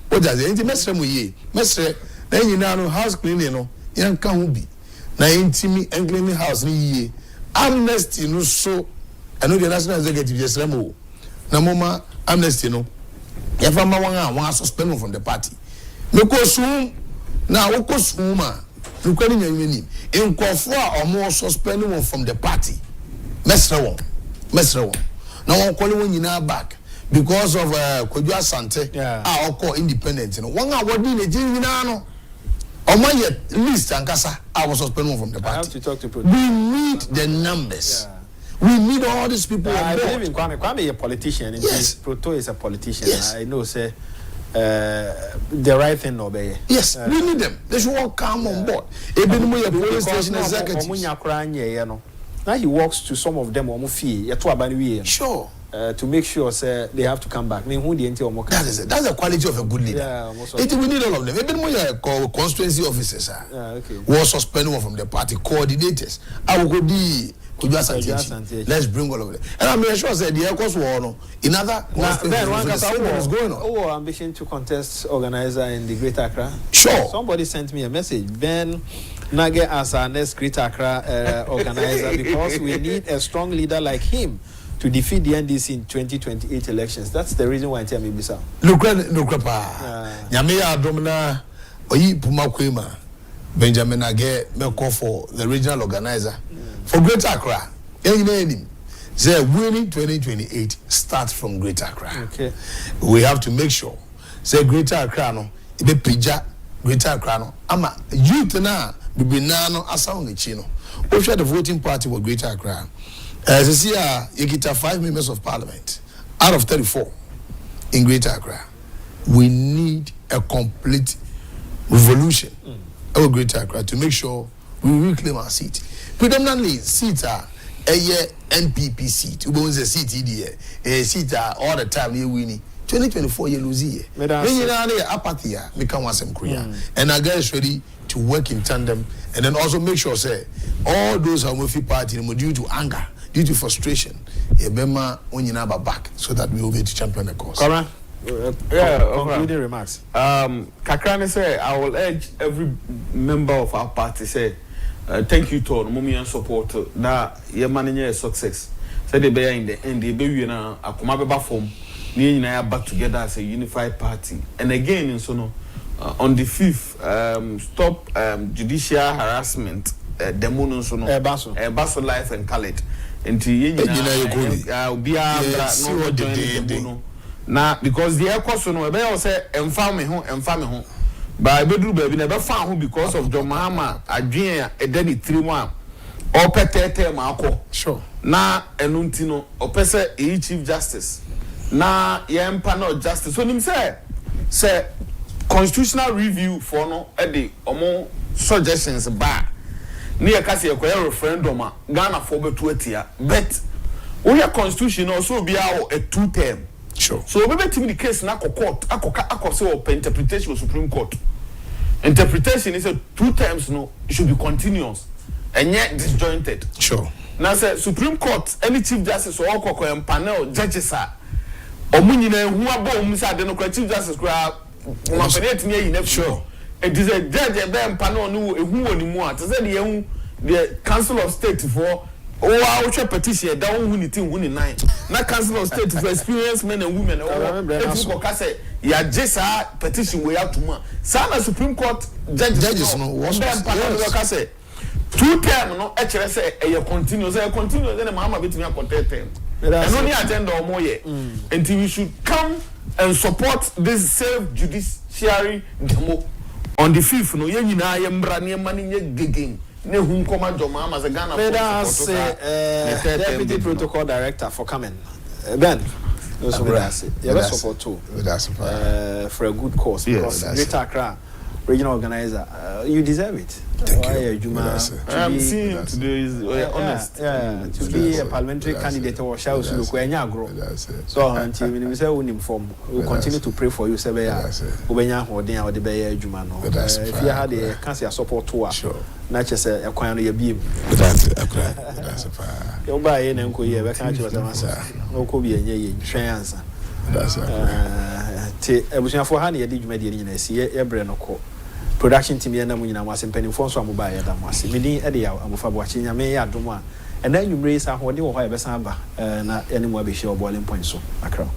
What does it? Mestre mu ye. Mestre then you know house cleaning no. Yan kan hu bi. Na intimi cleaning house ni ye. Amnesty no so. I know the national executive just remo. Na mama amnesty no. If I'm one suspend from the party. Me ko sum na wo ko sum ma. Nukwani nyanyini. Nkofo a omo suspend one from the party. Mestre won. Now one calling one nyina back because of Kwadwo Asante oko independent no one award ni nyina no omo yet list ankasa I was suspended from the party. I have to talk to we need the numbers. We need all these people. I believe in Kwame is a politician. Yes. Proto is a politician. Yes. I know say the right thing no be. Yes, we need them. They should all come on board. Even more police station executives. Now he walks to some of them Sure. To make sure say they have to come back. That's the quality of a good leader. Yeah, we need all of them. Even more constituency officers was suspended from the party coordinators. I will go let's bring all of them. And I'm sure that the Ecos war in other constituencies going on. Oh, ambition to contest organizer in the Greater Accra. Sure. Somebody sent me a message. Ben Nage as our next Greater Accra organizer because we need a strong leader like him to defeat the NDC in 2028 elections. That's the reason why I tell me Bisa. Look, Yamea Domina Oyi Pumakwema Benjamin Nage me call for the regional organizer for Greater Accra. Say winning 2028 starts from Greater Accra. Okay. We have to make sure. Say Greater Accra no, ibe pija Greater Accra no. Ama youth na bibi na no asa on chino. We share the voting party with Greater Accra. As you see, you get 5 members of parliament out of 34 in Greater Accra. We need a complete revolution of Greater Accra to make sure we reclaim our seat. Predominantly, seats are a year NPP seat. We want a seat here. A seat all the time you winning. 2024 you lose here. Then you know apathy. We can want some Korea. And I guess ready to work in tandem and then also make sure say all those who are party due to anger, due to frustration, when you never back so that we will be able to champion the cause. Correct. Concluding remarks. Kakrane say I will urge every member of our party say thank you to Mummy and support that your manager success. Say they be in the end they be na akoma beba form we na back together as a unified party. And again in so no on the 5th stop judicial harassment demo no so no baso life and colored until no na because the course no be say emfa me ho ba bedru ba bi na be fa ho because of John Mahama adwen e dani 3 1 o petete ma akọ sure na enunti no o pese e chief justice na ye empa no justice so nim say constitutional review for no e de omo suggestions ba ni e ka se e koy referendum a Ghana for betu atia but we constitution also be a 2 term. Sure. So we bet the case na court akose open interpretation of Supreme Court. Interpretation is a 2 terms no it should be continuous and yet disjointed. Sure. Now say Supreme Court any chief justice or okoko panel judges are omunyina hu abom say the chief justice kra ma penalty ne yin sure. It is a judge e panel no ehu woni mu at say the Council of State for I will petition down who need to 9. Na Council of State for experienced men and women. Ya just petition way out to man. Sana Supreme Court judges no was 2 term no actually say e continue then Mahama betimi akonte term. And only attend or more yet. Until we should come and support this self judiciary demo on the 5th no ye nyina ye mbra ne mani nye gegem. Ne hum koma Joma as a Ghana Deputy Protocol Director for coming. Ben, support too. For a good cause because Greater Accra regional organizer, you deserve it. Thank you. I'm seeing today is honest. To be a parliamentary candidate or shall look where you grow. So until we say uniform, we'll continue to pray for you. Say, Ubenya Hodin or the Bay Jumano. If you had a cancer support tour, not just a coin of your beam. You'll buy in and go here. Can't you? No, could be a chance. Ebusia for hani yedi dwuma de nyina sie ebre no ko production team ye na mu nyina wase mpanimfo nso amoba ye da wase medi e de ya amofa bo achi nyame ya domo a ena nwumre sa ho de wo ho ye besan ba na ene mu abehie oboling point so akra